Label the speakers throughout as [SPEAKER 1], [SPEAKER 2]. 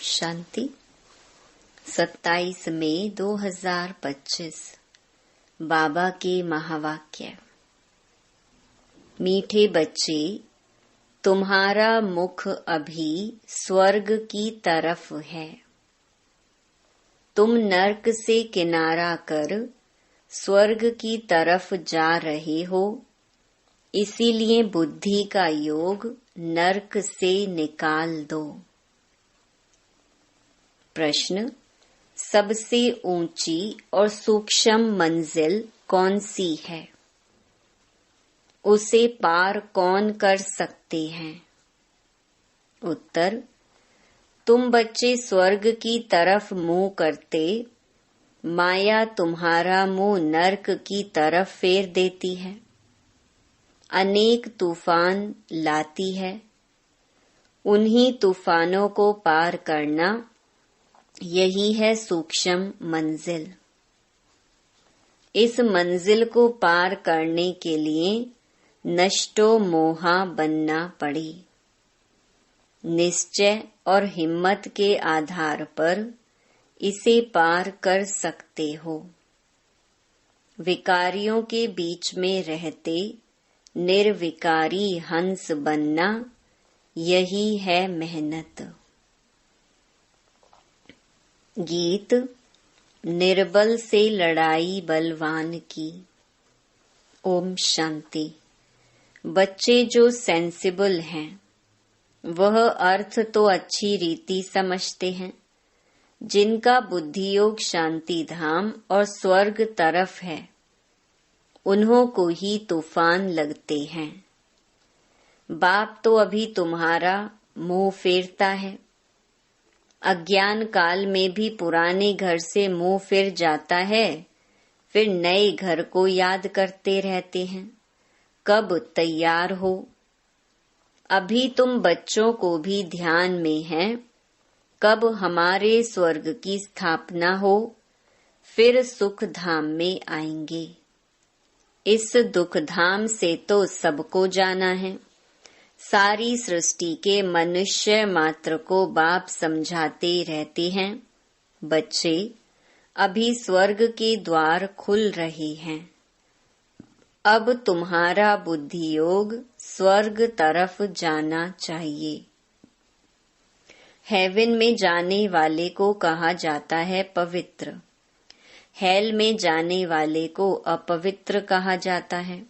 [SPEAKER 1] शांति। 27 मई 2025 बाबा के महावाक्य। मीठे बच्चे, तुम्हारा मुख अभी स्वर्ग की तरफ है। तुम नर्क से किनारा कर स्वर्ग की तरफ जा रहे हो, इसीलिए बुद्धि का योग नर्क से निकाल दो। प्रश्न: सबसे ऊंची और सूक्ष्म मंजिल कौन सी है? उसे पार कौन कर सकते हैं? उत्तर: तुम बच्चे स्वर्ग की तरफ मुंह करते, माया तुम्हारा मुंह नर्क की तरफ फेर देती है, अनेक तूफान लाती है। उन्हीं तूफानों को पार करना, यही है सूक्ष्म मंजिल। इस मंजिल को पार करने के लिए नष्टो मोहा बनना पड़े। निश्चय और हिम्मत के आधार पर इसे पार कर सकते हो। विकारियों के बीच में रहते निर्विकारी हंस बनना, यही है मेहनत। गीत: निर्बल से लड़ाई बलवान की। ओम शांति। बच्चे जो सेंसिबल हैं, वह अर्थ तो अच्छी रीति समझते हैं। जिनका बुद्धि योग शांति धाम और स्वर्ग तरफ है, उन्हों को ही तूफान लगते हैं। बाप तो अभी तुम्हारा मुंह फेरता है। अज्ञान काल में भी पुराने घर से मुंह फिर जाता है, फिर नए घर को याद करते रहते हैं। कब तैयार हो? अभी तुम बच्चों को भी ध्यान में है, कब हमारे स्वर्ग की स्थापना हो, फिर सुख धाम में आएंगे। इस दुख धाम से तो सबको जाना है। सारी सृष्टि के मनुष्य मात्र को बाप समझाते रहते हैं, बच्चे अभी स्वर्ग के द्वार खुल रहे हैं। अब तुम्हारा बुद्धि योग स्वर्ग तरफ जाना चाहिए। हेवन में जाने वाले को कहा जाता है पवित्र, हेल में जाने वाले को अपवित्र कहा जाता है।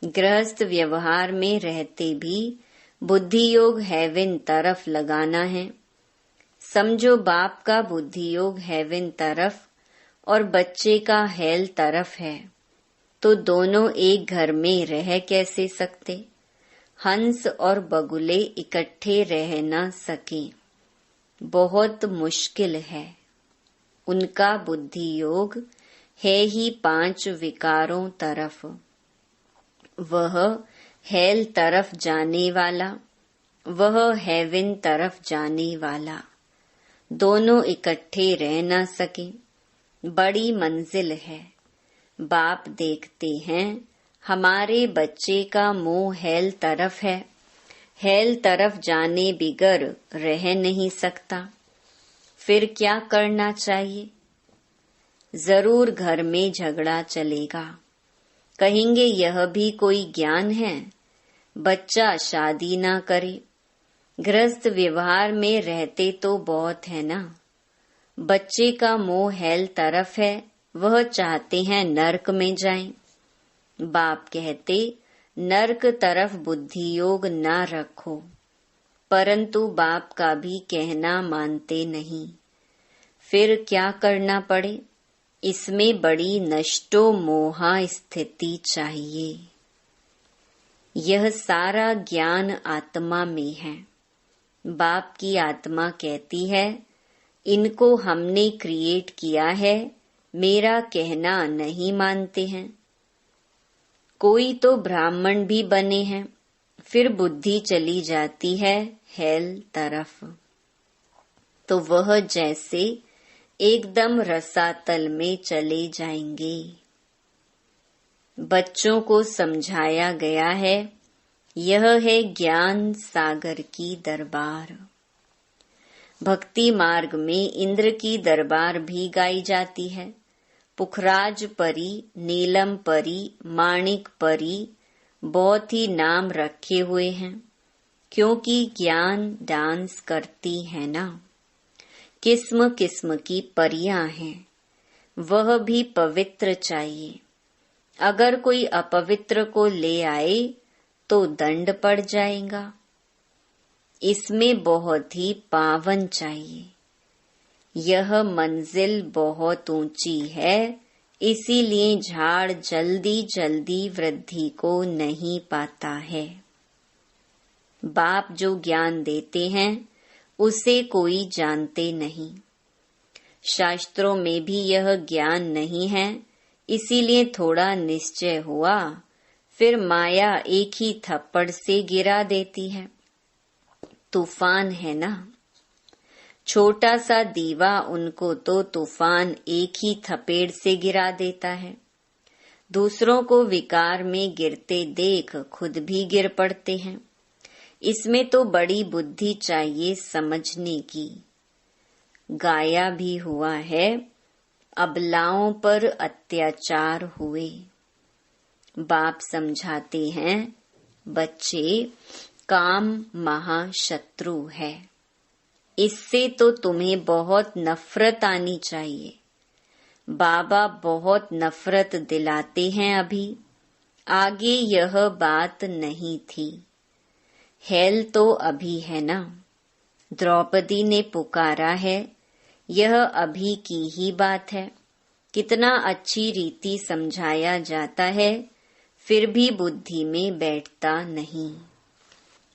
[SPEAKER 1] गृहस्थ व्यवहार में रहते भी बुद्धि योग हेवन तरफ लगाना है। समझो बाप का बुद्धि योग हेवन तरफ और बच्चे का हेल तरफ है, तो दोनों एक घर में रह कैसे सकते? हंस और बगुले इकट्ठे रह न सके, बहुत मुश्किल है। उनका बुद्धि योग है ही 5 विकारों तरफ। वह हेल तरफ जाने वाला, वह हेवन तरफ जाने वाला, दोनों इकट्ठे रह न सके। बड़ी मंजिल है। बाप देखते हैं हमारे बच्चे का मुंह हेल तरफ है, हेल तरफ जाने बिगर रह नहीं सकता। फिर क्या करना चाहिए? जरूर घर में झगड़ा चलेगा। कहेंगे यह भी कोई ज्ञान है? बच्चा शादी ना करे। गृहस्थ व्यवहार में रहते तो बहुत है ना। बच्चे का मोह हेल तरफ है, वह चाहते हैं नर्क में जाएं। बाप कहते नर्क तरफ बुद्धि योग ना रखो, परंतु बाप का भी कहना मानते नहीं। फिर क्या करना पड़े? इसमें बड़ी नष्टो मोहा स्थिति चाहिए। यह सारा ज्ञान आत्मा में है। बाप की आत्मा कहती है, इनको हमने क्रिएट किया है, मेरा कहना नहीं मानते हैं। कोई तो ब्राह्मण भी बने हैं, फिर बुद्धि चली जाती है हेल तरफ, तो वह जैसे एकदम रसातल में चले जाएंगे। बच्चों को समझाया गया है, यह है ज्ञान सागर की दरबार। भक्ति मार्ग में इंद्र की दरबार भी गाई जाती है। पुखराज परी, नीलम परी, माणिक परी बहुत ही नाम रखे हुए हैं, क्योंकि ज्ञान डांस करती है ना। किस्म किस्म की परियां हैं, वह भी पवित्र चाहिए। अगर कोई अपवित्र को ले आए तो दंड पड़ जाएगा। इसमें बहुत ही पावन चाहिए। यह मंजिल बहुत ऊंची है, इसीलिए झाड़ जल्दी जल्दी वृद्धि को नहीं पाता है। बाप जो ज्ञान देते हैं उसे कोई जानते नहीं। शास्त्रों में भी यह ज्ञान नहीं है, इसीलिए थोड़ा निश्चय हुआ, फिर माया एक ही थप्पड़ से गिरा देती है। तूफान है ना, छोटा सा दीवा उनको तो तूफान एक ही थपेड़ से गिरा देता है। दूसरों को विकार में गिरते देख खुद भी गिर पड़ते हैं। इसमें तो बड़ी बुद्धि चाहिए समझने की। गाया भी हुआ है, अबलाओं पर अत्याचार हुए। बाप समझाते हैं, बच्चे काम महाशत्रु है, इससे तो तुम्हें बहुत नफरत आनी चाहिए। बाबा बहुत नफरत दिलाते हैं अभी, आगे यह बात नहीं थी। हेल तो अभी है ना। द्रौपदी ने पुकारा है, यह अभी की ही बात है। कितना अच्छी रीति समझाया जाता है, फिर भी बुद्धि में बैठता नहीं।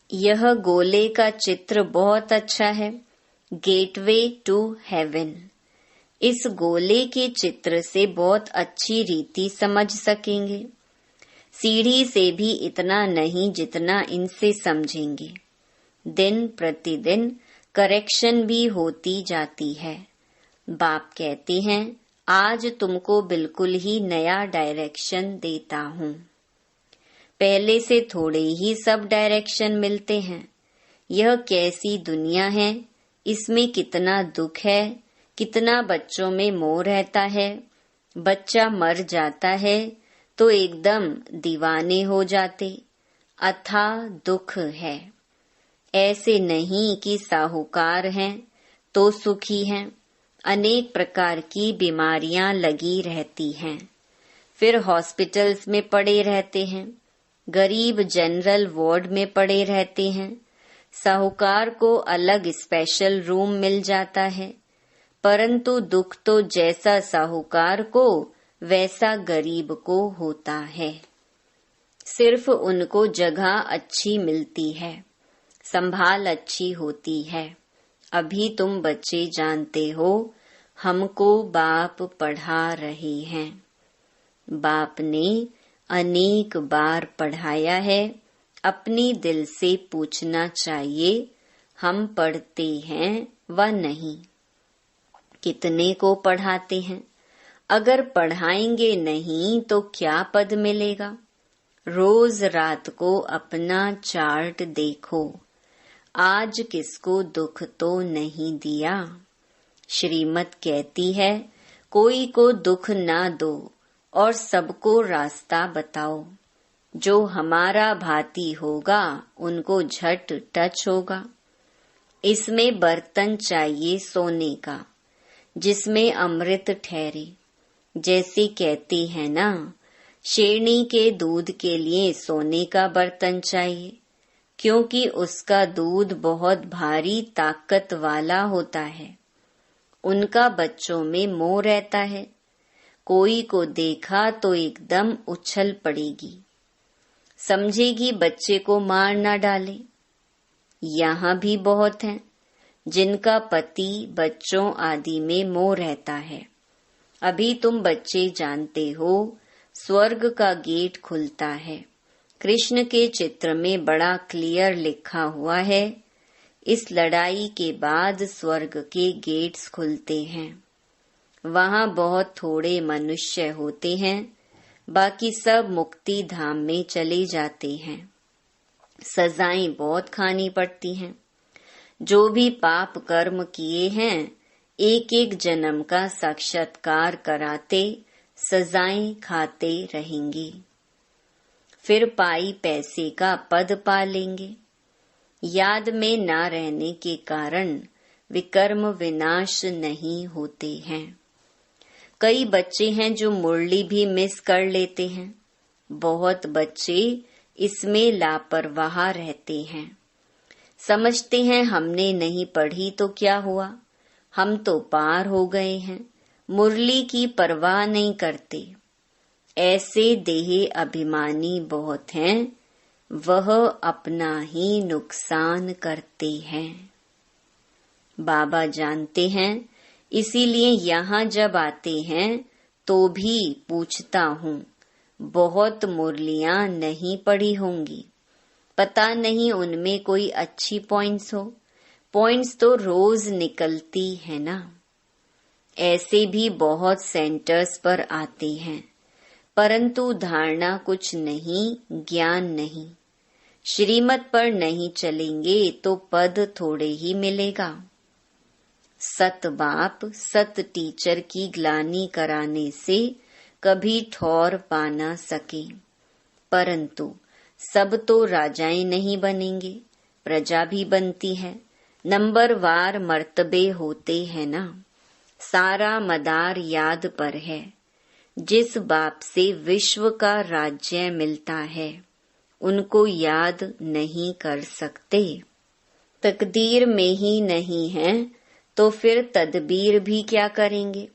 [SPEAKER 1] यह गोले का चित्र बहुत अच्छा है, गेटवे टू हेवन। इस गोले के चित्र से बहुत अच्छी रीति समझ सकेंगे। सीढ़ी से भी इतना नहीं जितना इनसे समझेंगे। दिन प्रतिदिन करेक्शन भी होती जाती है। बाप कहते हैं, आज तुमको बिल्कुल ही नया डायरेक्शन देता हूँ। पहले से थोड़े ही सब डायरेक्शन मिलते हैं। यह कैसी दुनिया है, इसमें कितना दुख है, कितना बच्चों में मोह रहता है। बच्चा मर जाता है तो एकदम दीवाने हो जाते, अथाह दुख है। ऐसे नहीं कि साहूकार हैं तो सुखी हैं। अनेक प्रकार की बीमारियां लगी रहती हैं, फिर हॉस्पिटल्स में पड़े रहते हैं। गरीब जनरल वार्ड में पड़े रहते हैं। साहूकार को अलग स्पेशल रूम मिल जाता है, परंतु दुख तो जैसा साहूकार को वैसा गरीब को होता है। सिर्फ उनको जगह अच्छी मिलती है, संभाल अच्छी होती है। अभी तुम बच्चे जानते हो, हमको बाप पढ़ा रहे हैं। बाप ने अनेक बार पढ़ाया है। अपनी दिल से पूछना चाहिए, हम पढ़ते हैं व नहीं। कितने को पढ़ाते हैं? अगर पढ़ाएंगे नहीं तो क्या पद मिलेगा? रोज रात को अपना चार्ट देखो, आज किसको दुख तो नहीं दिया। श्रीमत कहती है, कोई को दुख ना दो और सबको रास्ता बताओ। जो हमारा भाती होगा उनको झट टच होगा। इसमें बर्तन चाहिए सोने का, जिसमें अमृत ठहरे। जैसे कहते हैं ना, शेरनी के दूध के लिए सोने का बर्तन चाहिए, क्योंकि उसका दूध बहुत भारी ताकत वाला होता है। उनका बच्चों में मोह रहता है। कोई को देखा तो एकदम उछल पड़ेगी, समझेगी बच्चे को मार ना डाले। यहाँ भी बहुत हैं जिनका पति बच्चों आदि में मोह रहता है। अभी तुम बच्चे जानते हो, स्वर्ग का गेट खुलता है। कृष्ण के चित्र में बड़ा क्लियर लिखा हुआ है, इस लड़ाई के बाद स्वर्ग के गेट्स खुलते हैं। वहाँ बहुत थोड़े मनुष्य होते हैं, बाकी सब मुक्ति धाम में चले जाते हैं। सजाएं बहुत खानी पड़ती हैं। जो भी पाप कर्म किए हैं एक एक जन्म का साक्षात्कार कराते सजाएं खाते रहेंगे। फिर पाई पैसे का पद पा लेंगे। याद में ना रहने के कारण विकर्म विनाश नहीं होते हैं। कई बच्चे हैं जो मुरली भी मिस कर लेते हैं। बहुत बच्चे इसमें लापरवाह रहते हैं। समझते हैं हमने नहीं पढ़ी तो क्या हुआ, हम तो पार हो गए हैं। मुरली की परवाह नहीं करते। ऐसे देह अभिमानी बहुत हैं, वह अपना ही नुकसान करते हैं। बाबा जानते हैं, इसीलिए यहाँ जब आते हैं तो भी पूछता हूँ, बहुत मुरलियाँ नहीं पढ़ी होंगी, पता नहीं उनमें कोई अच्छी पॉइंट्स हो। पॉइंट्स तो रोज निकलती है ना। ऐसे भी बहुत सेंटर्स पर आते हैं, परंतु धारणा कुछ नहीं, ज्ञान नहीं। श्रीमत पर नहीं चलेंगे तो पद थोड़े ही मिलेगा। सत बाप सत टीचर की ग्लानि कराने से कभी ठौर पा ना सके। परंतु सब तो राजाएं नहीं बनेंगे, प्रजा भी बनती है। नंबरवार मर्तबे होते हैं ना। सारा मदार याद पर है। जिस बाप से विश्व का राज्य मिलता है उनको याद नहीं कर सकते। तकदीर में ही नहीं है तो फिर तदबीर भी क्या करेंगे।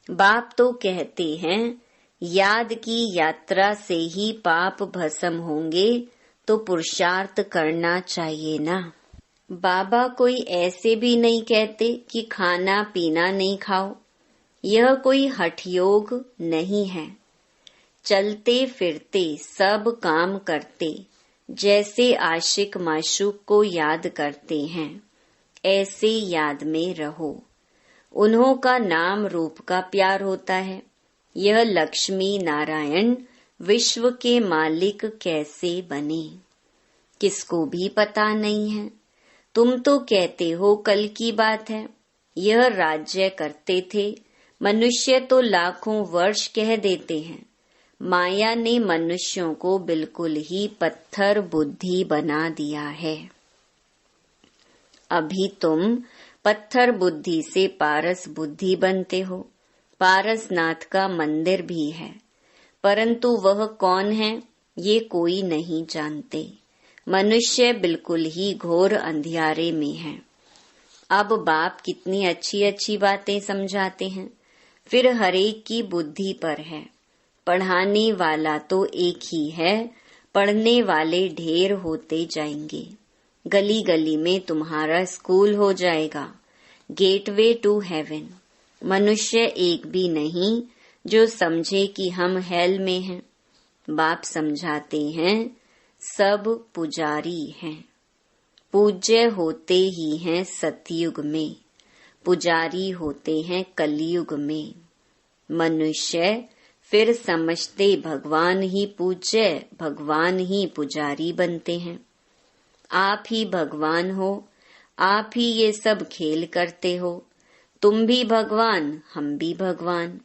[SPEAKER 1] बाप तो कहते हैं याद की यात्रा से ही पाप भस्म होंगे, तो पुरुषार्थ करना चाहिए ना। बाबा कोई ऐसे भी नहीं कहते कि खाना पीना नहीं खाओ। यह कोई हठयोग नहीं है। चलते फिरते सब काम करते जैसे आशिक माशूक को याद करते हैं, ऐसे याद में रहो। उन्हों का नाम रूप का प्यार होता है। यह लक्ष्मी नारायण विश्व के मालिक कैसे बने, किसको भी पता नहीं है। तुम तो कहते हो कल की बात है। यह राज्य करते थे। मनुष्य तो लाखों वर्ष कह देते हैं। माया ने मनुष्यों को बिल्कुल ही पत्थर बुद्धि बना दिया है। अभी तुम पत्थर बुद्धि से पारस बुद्धि बनते हो। पारसनाथ का मंदिर भी है, परंतु वह कौन है ये कोई नहीं जानते। मनुष्य बिल्कुल ही घोर अंधियारे में है। अब बाप कितनी अच्छी अच्छी बातें समझाते हैं। फिर हरेक की बुद्धि पर है। पढ़ाने वाला तो एक ही है, पढ़ने वाले ढेर होते जाएंगे। गली गली में तुम्हारा स्कूल हो जाएगा। Gateway to heaven. मनुष्य एक भी नहीं जो समझे कि हम हेल में हैं। बाप समझाते हैं सब पुजारी हैं। पूज्य होते ही हैं सतयुग में, पुजारी होते हैं कलयुग में। मनुष्य फिर समझते भगवान ही पूज्य, भगवान ही पुजारी बनते हैं। आप ही भगवान हो, आप ही ये सब खेल करते हो। तुम भी भगवान, हम भी भगवान।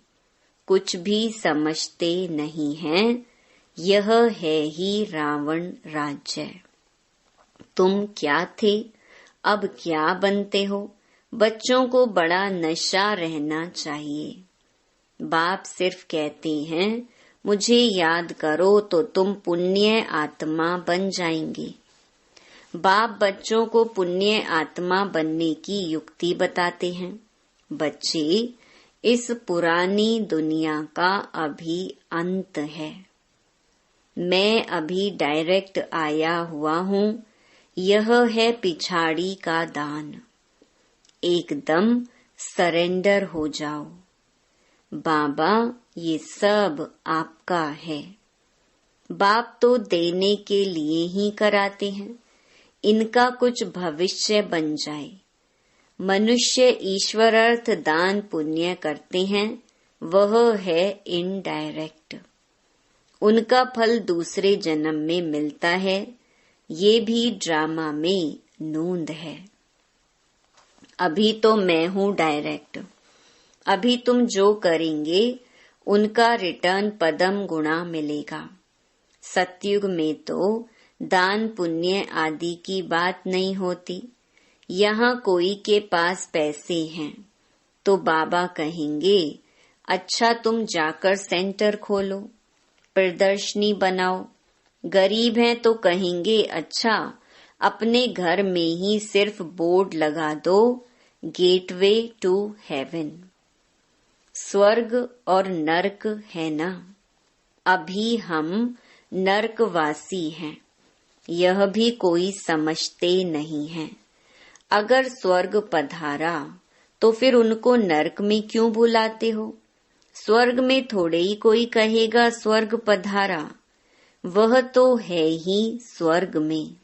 [SPEAKER 1] कुछ भी समझते नहीं हैं। यह है ही रावण राज्य। तुम क्या थे, अब क्या बनते हो। बच्चों को बड़ा नशा रहना चाहिए। बाप सिर्फ कहते हैं मुझे याद करो तो तुम पुण्य आत्मा बन जाएंगे। बाप बच्चों को पुण्य आत्मा बनने की युक्ति बताते हैं। बच्चे, इस पुरानी दुनिया का अभी अंत है। मैं अभी डायरेक्ट आया हुआ हूँ। यह है पिछाड़ी का दान। एकदम सरेंडर हो जाओ। बाबा, ये सब आपका है। बाप तो देने के लिए ही कराते हैं। इनका कुछ भविष्य बन जाए। मनुष्य ईश्वरार्थ दान पुण्य करते हैं, वह है इनडायरेक्ट। उनका फल दूसरे जन्म में मिलता है। ये भी ड्रामा में नूंद है। अभी तो मैं हूँ डायरेक्ट। अभी तुम जो करेंगे उनका रिटर्न पदम गुणा मिलेगा। सतयुग में तो दान पुण्य आदि की बात नहीं होती। यहाँ कोई के पास पैसे हैं तो बाबा कहेंगे, अच्छा तुम जाकर सेंटर खोलो, प्रदर्शनी बनाओ। गरीब हैं तो कहेंगे, अच्छा अपने घर में ही सिर्फ बोर्ड लगा दो, गेटवे टू हेवन। स्वर्ग और नरक है ना। अभी हम नरकवासी हैं, यह भी कोई समझते नहीं है। अगर स्वर्ग पधारा तो फिर उनको नरक में क्यों बुलाते हो? स्वर्ग में थोड़े ही कोई कहेगा स्वर्ग पधारा, वह तो है ही स्वर्ग में।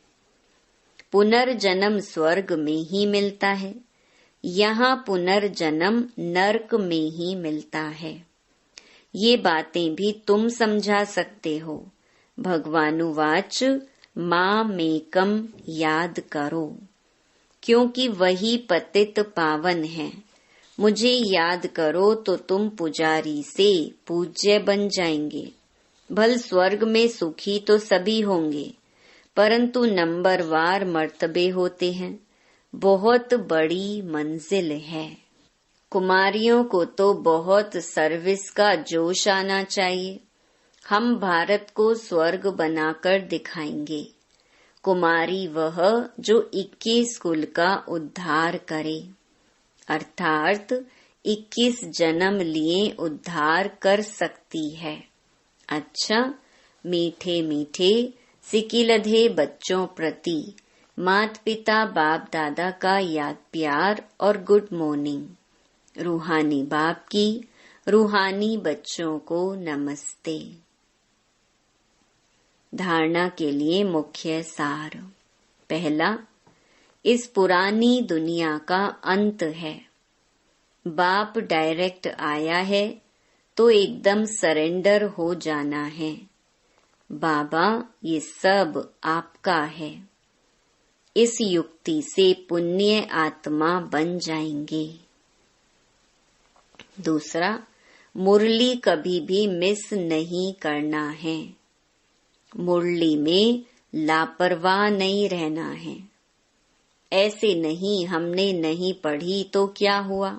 [SPEAKER 1] पुनर्जन्म स्वर्ग में ही मिलता है, यहाँ पुनर्जन्म नरक में ही मिलता है। ये बातें भी तुम समझा सकते हो। भगवानुवाच मामेकम याद करो, क्योंकि वही पतित पावन है। मुझे याद करो तो तुम पुजारी से पूज्य बन जाएंगे। भल स्वर्ग में सुखी तो सभी होंगे, परंतु नंबरवार मर्तबे होते हैं। बहुत बड़ी मंजिल है। कुमारियों को तो बहुत सर्विस का जोश आना चाहिए। हम भारत को स्वर्ग बनाकर दिखाएंगे। कुमारी वह जो 21 कुल का उद्धार करे, अर्थात 21 जन्म लिए उद्धार कर सकती है। अच्छा, मीठे मीठे सिकिलधे बच्चों प्रति माता पिता बाप दादा का याद प्यार और गुड मॉर्निंग। रूहानी बाप की रूहानी बच्चों को नमस्ते। धारणा के लिए मुख्य सार। पहला, इस पुरानी दुनिया का अंत है। बाप डायरेक्ट आया है तो एकदम सरेंडर हो जाना है। बाबा, ये सब आपका है। इस युक्ति से पुण्य आत्मा बन जाएंगे। दूसरा, मुरली कभी भी मिस नहीं करना है। मुरली में लापरवाह नहीं रहना है। ऐसे नहीं हमने नहीं पढ़ी तो क्या हुआ,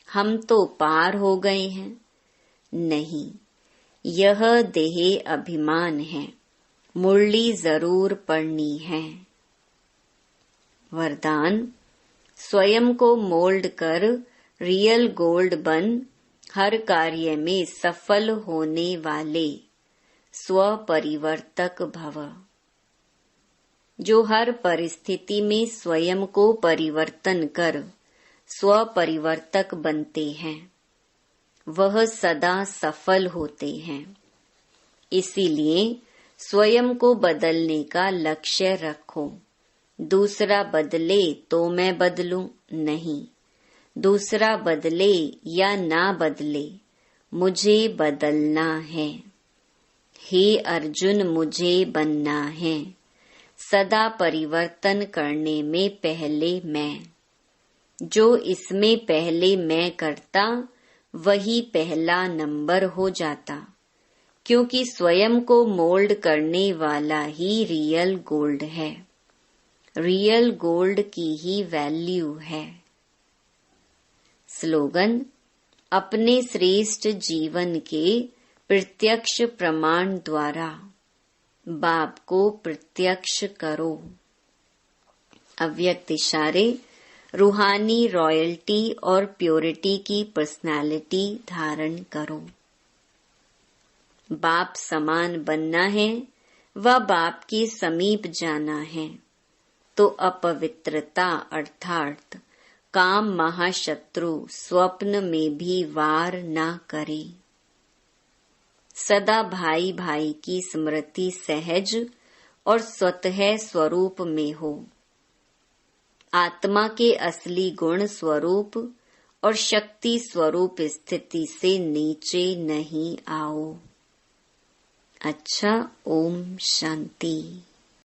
[SPEAKER 1] हम तो पार हो गए हैं। नहीं, यह देह अभिमान है। मुरली जरूर पढ़नी है। वरदान, स्वयं को मोल्ड कर रियल गोल्ड बन हर कार्य में सफल होने वाले स्वपरिवर्तक भव। जो हर परिस्थिति में स्वयं को परिवर्तन कर स्वपरिवर्तक बनते हैं, वह सदा सफल होते हैं। इसीलिए स्वयं को बदलने का लक्ष्य रखो। दूसरा बदले तो मैं बदलूं नहीं, दूसरा बदले या ना बदले, मुझे बदलना है। हे अर्जुन, मुझे बनना है। सदा परिवर्तन करने में पहले मैं। जो इसमें पहले मैं करता वही पहला नंबर हो जाता, क्योंकि स्वयं को मोल्ड करने वाला ही रियल गोल्ड है। रियल गोल्ड की ही वैल्यू है। स्लोगन, अपने श्रेष्ठ जीवन के प्रत्यक्ष प्रमाण द्वारा बाप को प्रत्यक्ष करो। अव्यक्त इशारे, रूहानी रॉयल्टी और प्योरिटी की पर्सनालिटी धारण करो। बाप समान बनना है व बाप के समीप जाना है तो अपवित्रता अर्थात काम महाशत्रु स्वप्न में भी वार ना करे। सदा भाई भाई की स्मृति सहज और स्वतः स्वरूप में हो। आत्मा के असली गुण स्वरूप और शक्ति स्वरूप स्थिति से नीचे नहीं आओ। अच्छा, ओम शांति।